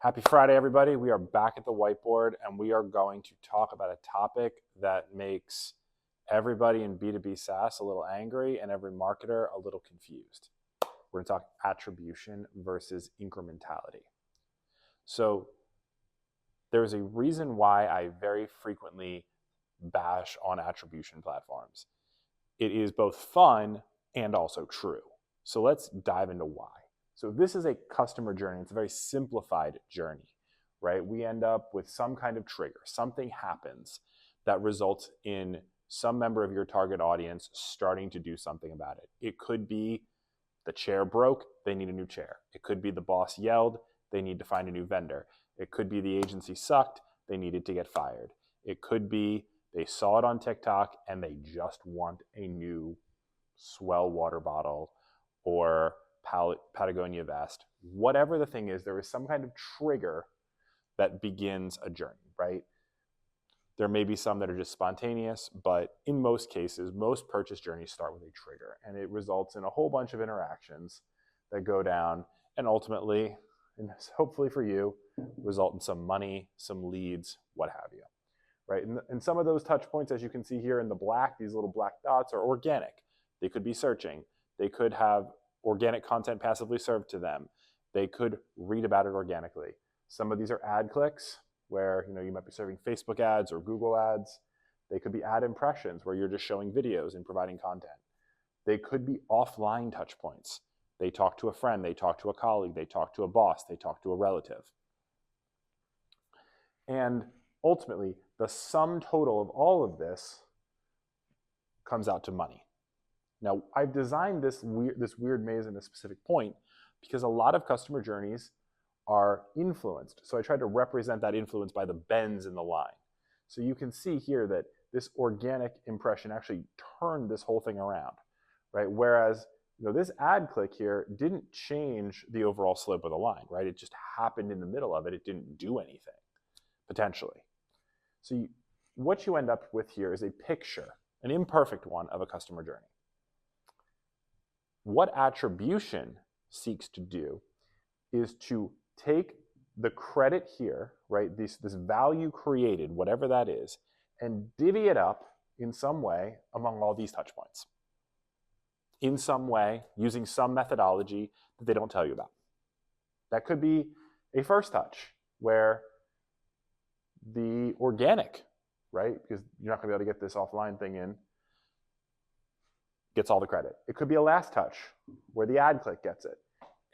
Happy Friday, everybody. We are back at the whiteboard and we are going to talk about a topic that makes everybody in B2B SaaS a little angry and every marketer a little confused. We're going to talk attribution versus incrementality. So there's a reason why I very frequently bash on attribution platforms. It is both fun and also true. So let's dive into why. So this is a customer journey. It's a very simplified journey, right? We end up with some kind of trigger. Something happens that results in some member of your target audience starting to do something about it. It could be the chair broke, they need a new chair. It could be the boss yelled, they need to find a new vendor. It could be the agency sucked, they needed to get fired. It could be they saw it on TikTok and they just want a new Swell water bottle or Patagonia vest. Whatever the thing is, there is some kind of trigger that begins a journey, right? There may be some that are just spontaneous, but in most cases, most purchase journeys start with a trigger, and it results in a whole bunch of interactions that go down and ultimately, and hopefully for you, result in some money, some leads, what have you, right? And some of those touch points, as you can see here in the black, these little black dots are organic. They could be searching. They could have organic content passively served to them. They could read about it organically. Some of these are ad clicks where you might be serving Facebook ads or Google ads. They could be ad impressions where you're just showing videos and providing content. They could be offline touch points. They talk to a friend, they talk to a colleague, they talk to a boss, they talk to a relative. And ultimately, the sum total of all of this comes out to money. Now, I've designed this weird maze in a specific point because a lot of customer journeys are influenced. So I tried to represent that influence by the bends in the line. So you can see here that this organic impression actually turned this whole thing around, right? Whereas this ad click here didn't change the overall slope of the line, right? It just happened in the middle of it. It didn't do anything, potentially. So what you end up with here is a picture, an imperfect one, of a customer journey. What attribution seeks to do is to take the credit here, right, this value created, whatever that is, and divvy it up in some way among all these touch points. In some way, using some methodology that they don't tell you about. That could be a first touch, where the organic, right, because you're not going to be able to get this offline thing in, gets all the credit. It could be a last touch where the ad click gets it.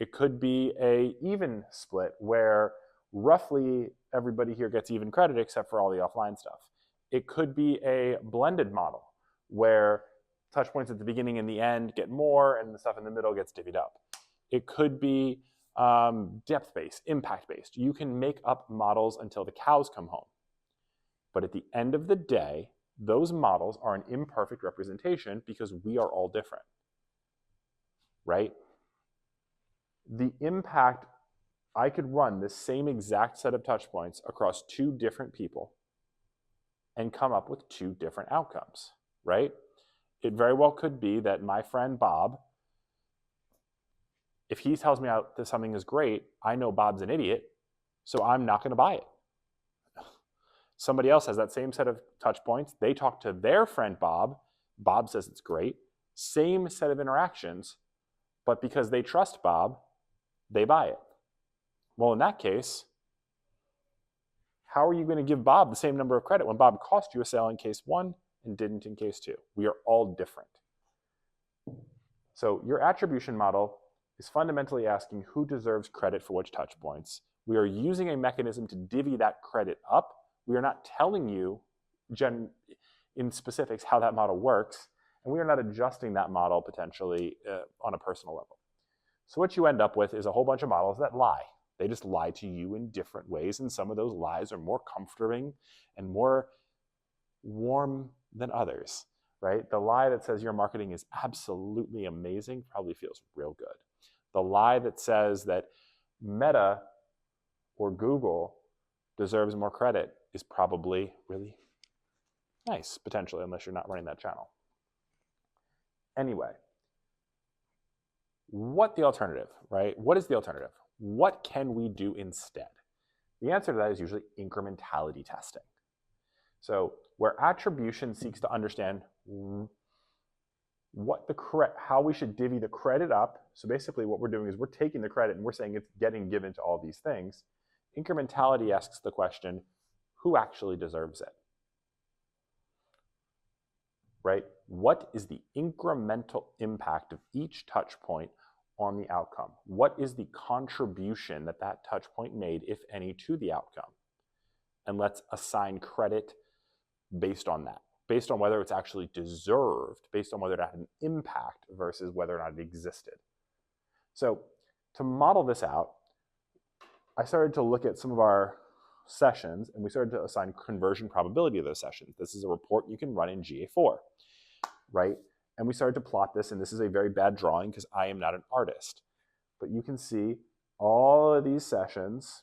It could be a even split where roughly everybody here gets even credit except for all the offline stuff. It could be a blended model where touch points at the beginning and the end get more and the stuff in the middle gets divvied up. It could be depth-based, impact-based. You can make up models until the cows come home. But at the end of the day, those models are an imperfect representation because we are all different, right? The impact, I could run this same exact set of touch points across two different people and come up with two different outcomes, right? It very well could be that my friend Bob, if he tells me that something is great, I know Bob's an idiot, so I'm not going to buy it. Somebody else has that same set of touch points. They talk to their friend Bob. Bob says it's great. Same set of interactions, but because they trust Bob, they buy it. Well, in that case, how are you going to give Bob the same number of credit when Bob cost you a sale in case 1 and didn't in case 2? We are all different. So your attribution model is fundamentally asking who deserves credit for which touch points. We are using a mechanism to divvy that credit up. We are not telling you in specifics how that model works, and we are not adjusting that model potentially on a personal level. So what you end up with is a whole bunch of models that lie. They just lie to you in different ways, and some of those lies are more comforting and more warm than others, right? The lie that says your marketing is absolutely amazing probably feels real good. The lie that says that Meta or Google deserves more credit is probably really nice, potentially, unless you're not running that channel. Anyway, what the alternative, right? What is the alternative? What can we do instead? The answer to that is usually incrementality testing. So where attribution seeks to understand how we should divvy the credit up. So basically what we're doing is we're taking the credit and we're saying it's getting given to all these things. Incrementality asks the question, who actually deserves it? Right? What is the incremental impact of each touch point on the outcome? What is the contribution that that touch point made, if any, to the outcome? And let's assign credit based on that, based on whether it's actually deserved, based on whether it had an impact versus whether or not it existed. So to model this out, I started to look at some of our sessions and we started to assign conversion probability of those sessions. This is a report you can run in GA4, right? And we started to plot this, and this is a very bad drawing because I am not an artist. But you can see all of these sessions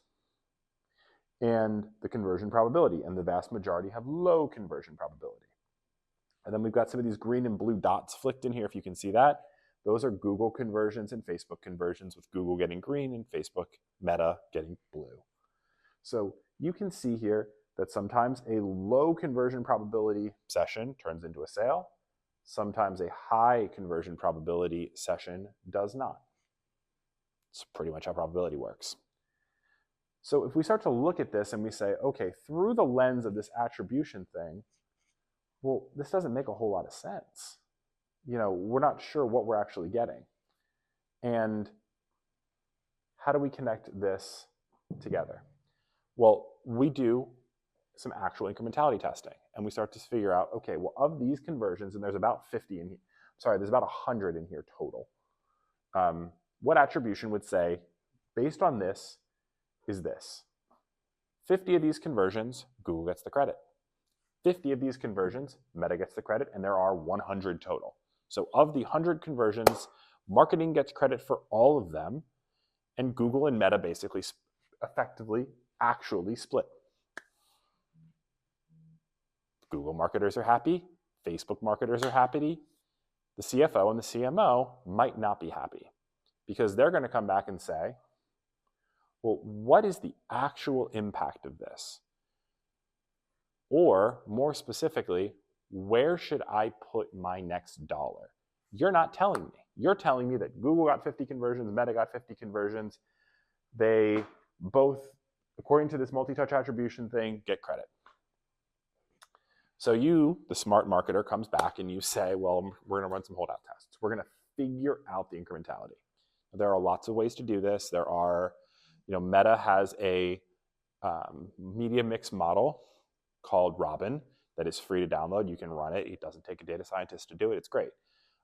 and the conversion probability, and the vast majority have low conversion probability. And then we've got some of these green and blue dots flicked in here, if you can see that. Those are Google conversions and Facebook conversions, with Google getting green and Facebook Meta getting blue. So you can see here that sometimes a low conversion probability session turns into a sale. Sometimes a high conversion probability session does not. It's pretty much how probability works. So if we start to look at this and we say, okay, through the lens of this attribution thing, well, this doesn't make a whole lot of sense. You know, we're not sure what we're actually getting. And how do we connect this together? Well, we do some actual incrementality testing, and we start to figure out, okay, well, of these conversions, and there's about 50 in here, sorry, there's about 100 in here total. What attribution would say, based on this, is this? 50 of these conversions, Google gets the credit. 50 of these conversions, Meta gets the credit, and there are 100 total. So of the 100 conversions, marketing gets credit for all of them, and Google and Meta basically effectively actually split. Google marketers are happy, Facebook marketers are happy. The CFO and the CMO might not be happy, because they're going to come back and say, well, what is the actual impact of this? Or more specifically, where should I put my next dollar? You're not telling me. You're telling me that Google got 50 conversions, Meta got 50 conversions. They both, according to this multi-touch attribution thing, get credit. So you, the smart marketer, comes back and you say, well, we're going to run some holdout tests. We're going to figure out the incrementality. There are lots of ways to do this. There are, Meta has a media mix model called Robin that is free to download. You can run it. It doesn't take a data scientist to do it. It's great.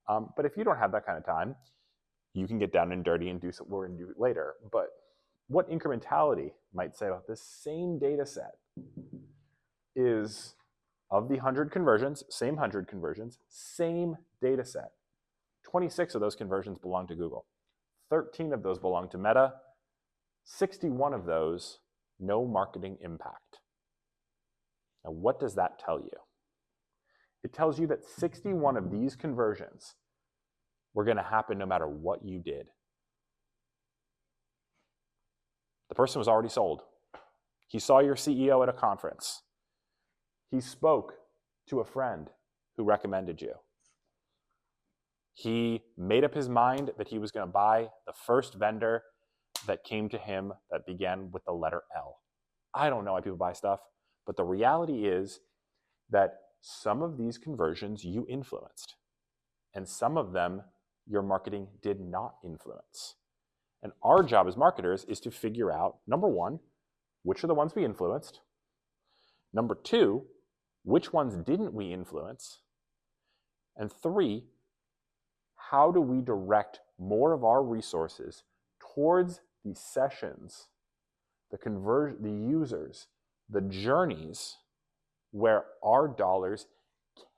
But if you don't have that kind of time, you can get down and dirty and do something we're going to do later. But what incrementality might say about this same data set is, of the 100 conversions, same 100 conversions, same data set. 26 of those conversions belong to Google. 13 of those belong to Meta. 61 of those, no marketing impact. Now, what does that tell you? It tells you that 61 of these conversions were going to happen no matter what you did. The person was already sold. He saw your CEO at a conference. He spoke to a friend who recommended you. He made up his mind that he was going to buy the first vendor that came to him that began with the letter L. I don't know why people buy stuff, but the reality is that some of these conversions you influenced, and some of them your marketing did not influence. And our job as marketers is to figure out, number one, which are the ones we influenced? Number two, which ones didn't we influence? And three, how do we direct more of our resources towards the sessions, the users, the journeys where our dollars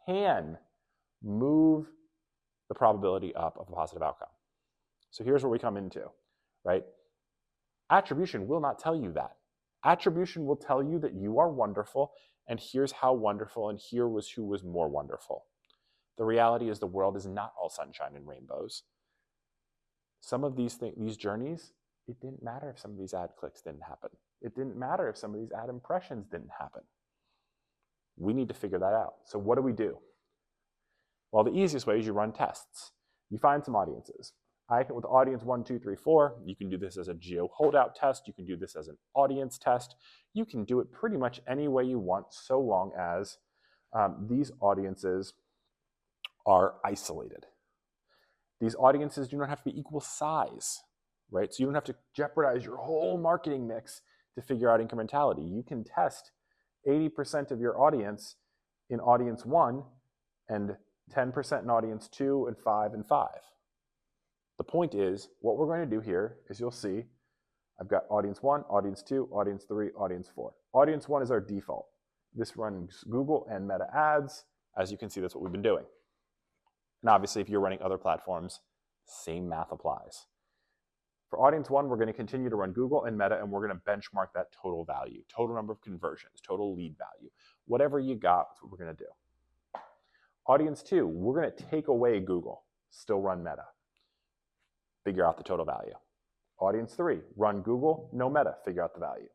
can move the probability up of a positive outcome? So here's where we come into, right? Attribution will not tell you that. Attribution will tell you that you are wonderful, and here's how wonderful, and here was who was more wonderful. The reality is the world is not all sunshine and rainbows. Some of these journeys, it didn't matter if some of these ad clicks didn't happen. It didn't matter if some of these ad impressions didn't happen. We need to figure that out. So what do? Well, the easiest way is you run tests. You find some audiences. With audience 1, 2, 3, 4, you can do this as a geo holdout test. You can do this as an audience test. You can do it pretty much any way you want, so long as these audiences are isolated. These audiences do not have to be equal size, right? So you don't have to jeopardize your whole marketing mix to figure out incrementality. You can test 80% of your audience in audience 1 and 10% in audience 2 and 5 and 5. The point is, what we're going to do here is you'll see I've got audience 1, audience 2, audience 3, audience 4. Audience 1 is our default. This runs Google and Meta ads. As you can see, that's what we've been doing. And obviously, if you're running other platforms, same math applies. For audience 1, we're going to continue to run Google and Meta, and we're going to benchmark that total value, total number of conversions, total lead value. Whatever you got, that's what we're going to do. Audience 2, we're going to take away Google, still run Meta. Figure out the total value. Audience 3, run Google, no Meta, figure out the value.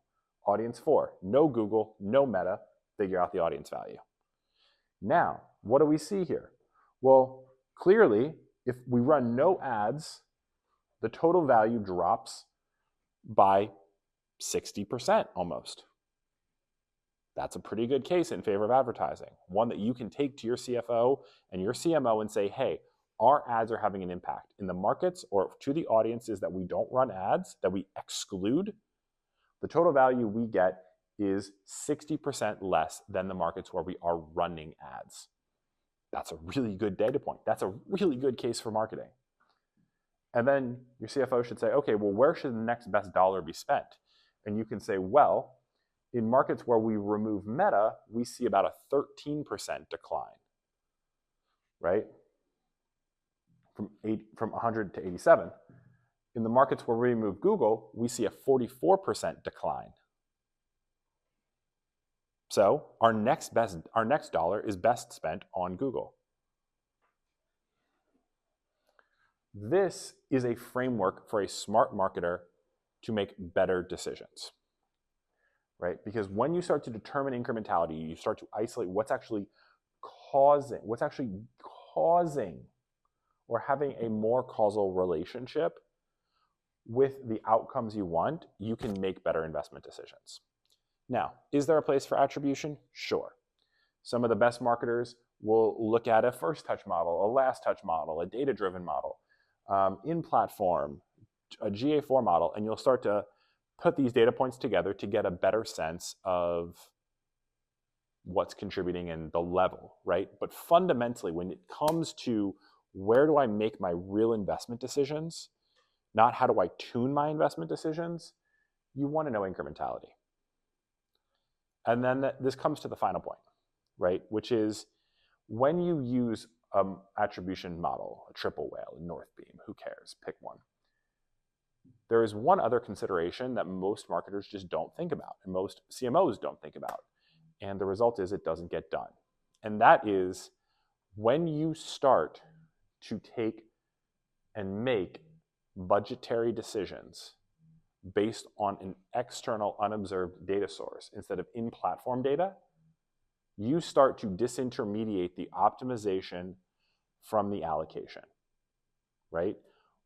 Audience 4, no Google, no Meta, figure out the audience value. Now, what do we see here? Well, clearly, if we run no ads, the total value drops by 60% almost. That's a pretty good case in favor of advertising. One that you can take to your CFO and your CMO and say, hey, our ads are having an impact in the markets or to the audiences that we don't run ads, that we exclude. The total value we get is 60% less than the markets where we are running ads. That's a really good data point. That's a really good case for marketing. And then your CFO should say, okay, well, where should the next best dollar be spent? And you can say, well, in markets where we remove Meta, we see about a 13% decline, right? From 100 to 87. In the markets where we remove Google, we see a 44% decline. So our next dollar is best spent on Google. This is a framework for a smart marketer to make better decisions, right? Because when you start to determine incrementality, you start to isolate what's actually causing or having a more causal relationship with the outcomes you want, you can make better investment decisions. Now, is there a place for attribution? Sure. Some of the best marketers will look at a first touch model, a last touch model, a data-driven model, in-platform, a GA4 model, and you'll start to put these data points together to get a better sense of what's contributing and the level, right? But fundamentally, when it comes to where do I make my real investment decisions, not how do I tune my investment decisions, you want to know incrementality. And then this comes to the final point, right? Which is when you use an attribution model, a triple whale, a north beam, who cares? Pick one. There is one other consideration that most marketers just don't think about, and most CMOs don't think about. And the result is it doesn't get done. And that is when you start to take and make budgetary decisions based on an external unobserved data source instead of in-platform data, you start to disintermediate the optimization from the allocation, right?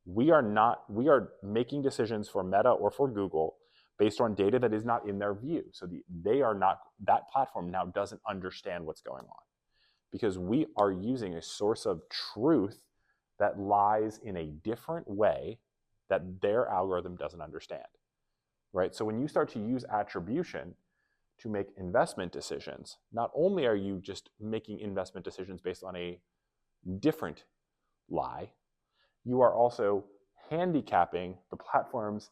We are making decisions for Meta or for Google based on data that is not in their view. So that platform now doesn't understand what's going on because we are using a source of truth that lies in a different way that their algorithm doesn't understand, right? So when you start to use attribution to make investment decisions, not only are you just making investment decisions based on a different lie, you are also handicapping the platforms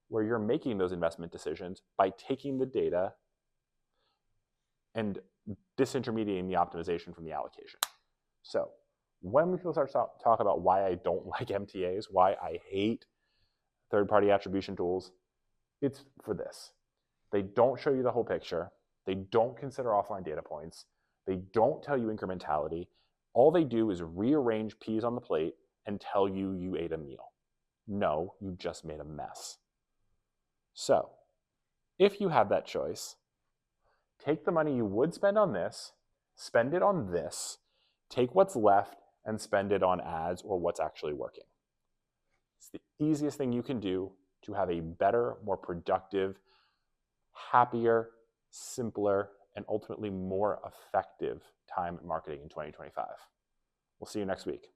where you're making those investment decisions by taking the data and disintermediating the optimization from the allocation. So when people start to talk about why I don't like MTAs, why I hate third-party attribution tools, it's for this. They don't show you the whole picture. They don't consider offline data points. They don't tell you incrementality. All they do is rearrange peas on the plate and tell you you ate a meal. No, you just made a mess. So If you have that choice, take the money you would spend on this, spend it on this, take what's left and spend it on ads or what's actually working. It's the easiest thing you can do to have a better, more productive, happier, simpler, and ultimately more effective time at marketing in 2025. We'll see you next week.